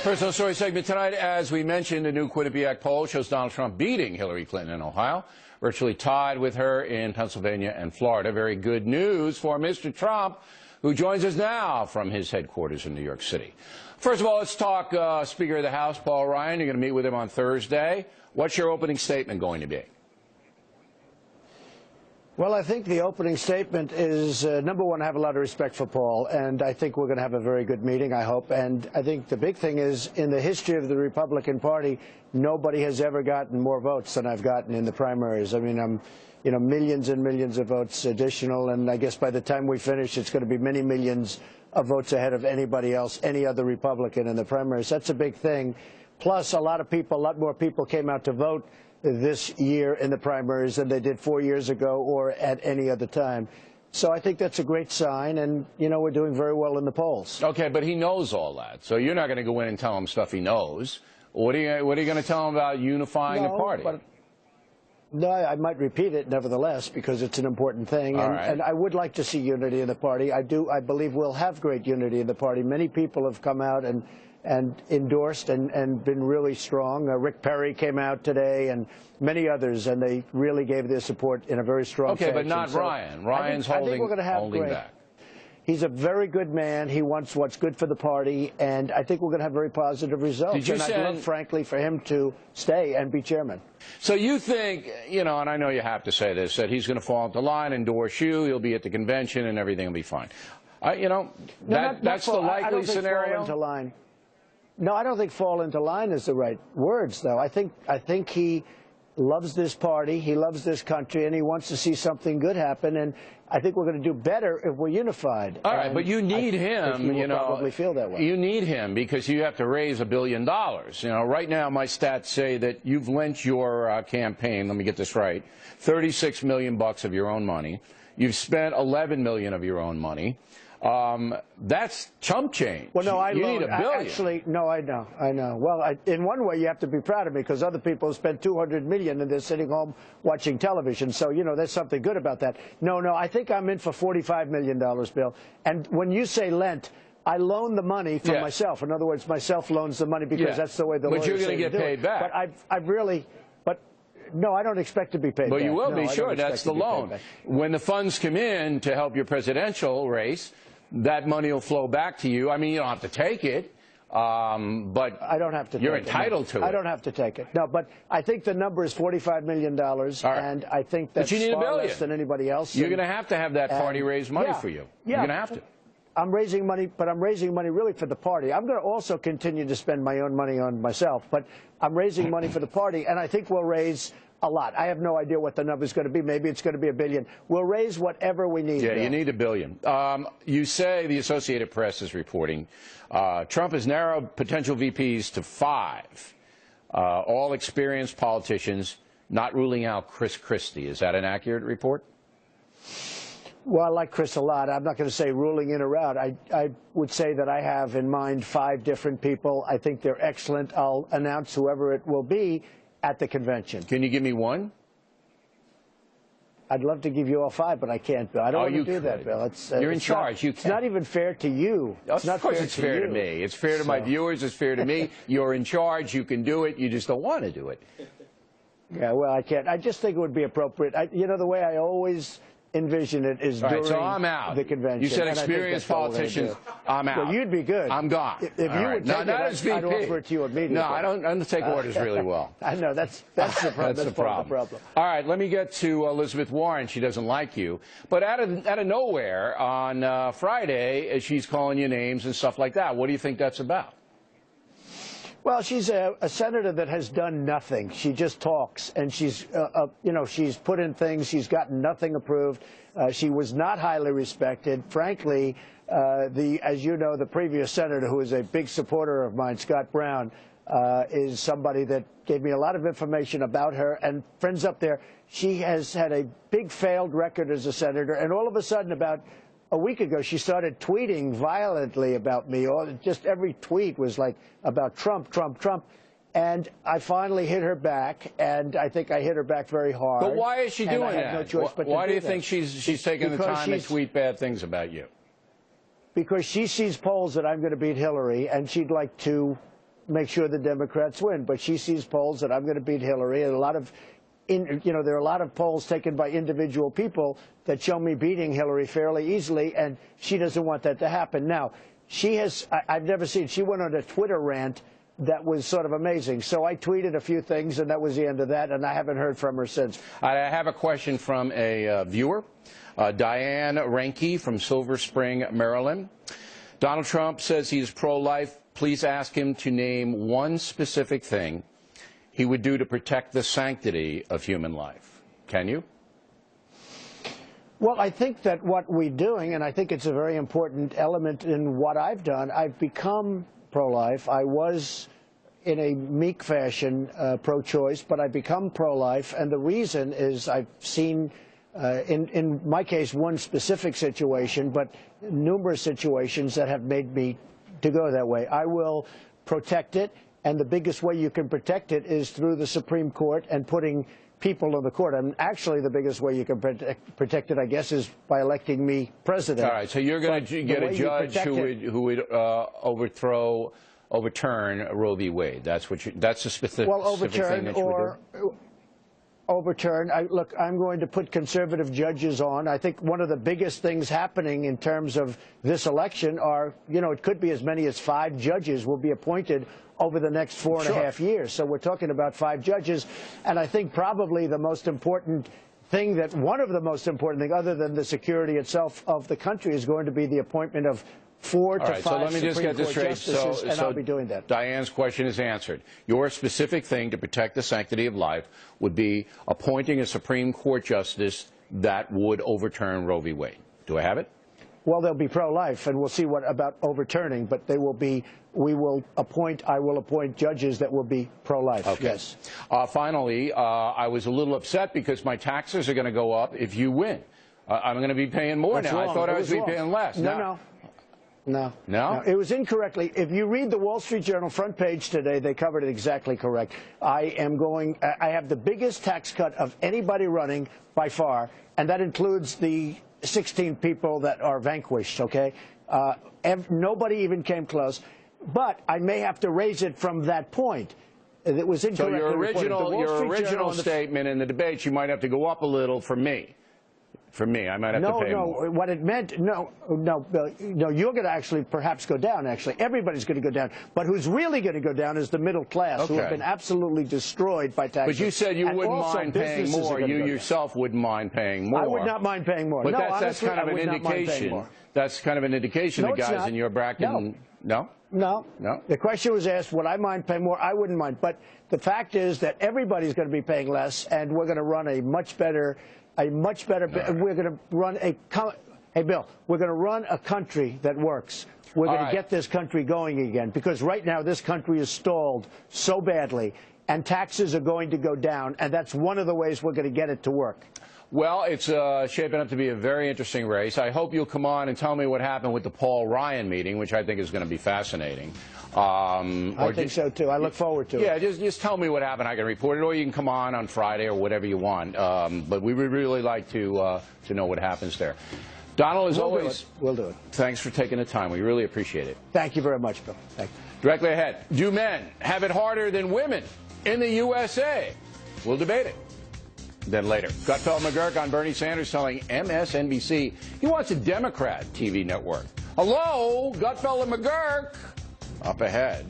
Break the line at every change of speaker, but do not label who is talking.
Personal Story segment tonight. As we mentioned, a new Quinnipiac poll shows Donald Trump beating Hillary Clinton in Ohio, virtually tied with her in Pennsylvania and Florida. Very good news for Mr. Trump, who joins us now from his headquarters in New York City. First of all, let's talk Speaker of the House, Paul Ryan. You're going to meet with him on Thursday. What's your opening statement going to be?
Well, I think the opening statement is, number one, I have a lot of respect for Paul, and I think we're going to have a very good meeting, I hope. And I think the big thing is, in the history of the Republican Party, nobody has ever gotten more votes than I've gotten in the primaries. I mean, I'm, millions and millions of votes additional, and I guess by the time we finish, it's going to be many millions of votes ahead of anybody else, any other Republican in the primaries. That's a big thing. Plus, a lot more people came out to vote this year in the primaries than they did 4 years ago or at any other time. So I think that's a great sign, and, we're doing very well in the polls.
Okay, but he knows all that, so you're not going to go in and tell him stuff he knows. What are you going to tell him about unifying the party?
No, I might repeat it nevertheless, because it's an important thing, and I would like to see unity in the party. I believe we'll have great unity in the party. Many people have come out and endorsed and been really strong. Rick Perry came out today, and many others, and they really gave their support in a very strong fashion.
Okay, but not Ryan. Ryan's holding back.
He's a very good man. He wants what's good for the party, and I think we're going to have very positive results. And I'd love, frankly, for him to stay and be chairman.
So you think, and I know you have to say this, that he's going to fall into line, endorse you, he'll be at the convention, and everything will be fine. That's the likely scenario.
Fall into line. No, I don't think fall into line is the right words, though. I think he loves this party, he loves this country, and he wants to see something good happen, and I think we're going to do better if we're unified.
All right, but you need him,
probably feel that way.
You need him because you have to raise $1 billion. Right now my stats say that you've lent your campaign, let me get this right, $36 million of your own money. You've spent $11 million of your own money. That's chump change.
Well, no,
you need $1 billion.
Actually, no, I know. Well, in one way, you have to be proud of me because other people spent $200 million and they're sitting home watching television. So, there's something good about that. No, I think I'm in for $45 million, Bill. And when you say lent, I loan the money from myself. In other words, myself loans the money because that's the way the lawyers say to do it.
But you're going to get paid back.
But I've really... No, I don't expect to be paid back.
But you will be, sure. That's the loan. When the funds come in to help your presidential race, that money will flow back to you. I mean, you don't have to take it, but
I don't have to.
You're entitled to it.
I don't have to take it. No, but I think the number is $45 million, and I think that's far less than anybody else.
You're going to have that party raise money for you. You're going to have to.
I'm raising money, but I'm raising money really for the party. I'm going to also continue to spend my own money on myself, but I'm raising money for the party, and I think we'll raise a lot. I have no idea what the number is going to be. Maybe it's going to be $1 billion. We'll raise whatever we need.
Yeah, you need $1 billion. You say, the Associated Press is reporting, Trump has narrowed potential VPs to 5, all experienced politicians, not ruling out Chris Christie. Is that an accurate report?
Well, I like Chris a lot. I'm not going to say ruling in or out. I would say that I have in mind 5 different people. I think they're excellent. I'll announce whoever it will be at the convention.
Can you give me one?
I'd love to give you all 5, but I can't, Bill. I don't want to do that, Bill.
You're in charge.
It's not even fair to you.
Of course it's fair to me. It's fair to my viewers. It's fair to me. You're in charge. You can do it. You just don't want to do it.
Yeah, well, I can't. I just think it would be appropriate. The way I always envision it is during the convention.
You said experienced politicians. I'm out.
Well, you'd be good.
I'm gone.
If you would take it, I'd offer it to you immediately.
No, I don't take orders really well.
I know. That's the problem.
That's the problem. All right, let me get to Elizabeth Warren. She doesn't like you. But out of nowhere on Friday, she's calling you names and stuff like that. What do you think that's about?
Well, she's a senator that has done nothing. She just talks, and she's put in things. She's gotten nothing approved. She was not highly respected. Frankly, as you know, the previous senator, who is a big supporter of mine, Scott Brown, is somebody that gave me a lot of information about her, and friends up there. She has had a big failed record as a senator, and all of a sudden, about a week ago, she started tweeting violently about me. Just every tweet was like about Trump, Trump, Trump. And I finally hit her back, and I think I hit her back very hard.
But why is she doing
that?
No choice but why do you think she's taking the time to tweet bad things about you?
Because she sees polls that I'm going to beat Hillary, and she'd like to make sure the Democrats win. But she sees polls that I'm going to beat Hillary, and there are a lot of polls taken by individual people that show me beating Hillary fairly easily, and she doesn't want that to happen. Now, I've never seen, she went on a Twitter rant that was sort of amazing. So I tweeted a few things, and that was the end of that, and I haven't heard from her since.
I have a question from a viewer, Diane Renke from Silver Spring, Maryland. Donald Trump says he's pro-life. Please ask him to name one specific thing he would do to protect the sanctity of human life. Can you?
Well, I think that what we're doing, and I think it's a very important element in what I've done, I've become pro-life. I was, in a meek fashion, pro-choice, but I've become pro-life, and the reason is I've seen, in my case, one specific situation, but numerous situations that have made me to go that way. I will protect it, and the biggest way you can protect it is through the Supreme Court and putting people on the court. And actually, the biggest way you can protect it, I guess, is by electing me president.
All right, so you're going to get a judge who would overturn Roe v. Wade. That's a specific thing that you would do?
Overturn. Look, I'm going to put conservative judges on. I think one of the biggest things happening in terms of this election are, it could be as many as 5 judges will be appointed over the next 4.5 years. So we're talking about 5 judges. And I think probably the most important thing one of the most important things, other than the security itself of the country, is going to be the appointment of 4 to 5
so let me just get this straight.
And I'll be doing that.
Diane's question is answered. Your specific thing to protect the sanctity of life would be appointing a Supreme Court justice that would overturn Roe v. Wade. Do I have it?
Well, they'll be pro-life, and we'll see what about overturning, but I will appoint judges that will be pro-life.
Okay.
Yes.
Finally, I was a little upset because my taxes are going to go up if you win. I'm going to be paying more now.
Wrong.
I thought I was paying less.
No. It was incorrectly. If you read the Wall Street Journal front page today, they covered it exactly correct. I have the biggest tax cut of anybody running by far, and that includes the 16 people that are vanquished, okay? Nobody even came close. But I may have to raise it from that point. It was incorrect.
So your original statement in the debate, you might have to go up a little for me. For me, I might have to pay more.
No, what it meant, no, you're going to actually perhaps go down, actually. Everybody's going to go down. But who's really going to go down is the middle class, who have been absolutely destroyed by taxes.
But you said you wouldn't mind paying more. You yourself wouldn't mind paying more.
I would not mind paying more.
But
no,
that's kind of an indication. That's kind of an indication the guys in your bracket. No?
No. The question was asked, would I mind paying more? I wouldn't mind. But the fact is that everybody's going to be paying less, and we're going to run a much better. We're going to run hey, Bill, we're going to run a country that works. We're going to get this country going again, because right now this country is stalled so badly, and taxes are going to go down, and that's one of the ways we're going to get it to work.
Well, it's shaping up to be a very interesting race. I hope you'll come on and tell me what happened with the Paul Ryan meeting, which I think is going to be fascinating.
I think so, too. I look forward to it.
Yeah, just tell me what happened. I can report it, or you can come on Friday or whatever you want. But we would really like to know what happens there. Donald, as always,
we'll do it.
Thanks for taking the time. We really appreciate it.
Thank you very much, Bill. Thank you.
Directly ahead, do men have it harder than women in the USA? We'll debate it. Then later, Gutfeld McGurk on Bernie Sanders telling MSNBC he wants a Democrat TV network. Hello, Gutfeld and McGurk. Up ahead.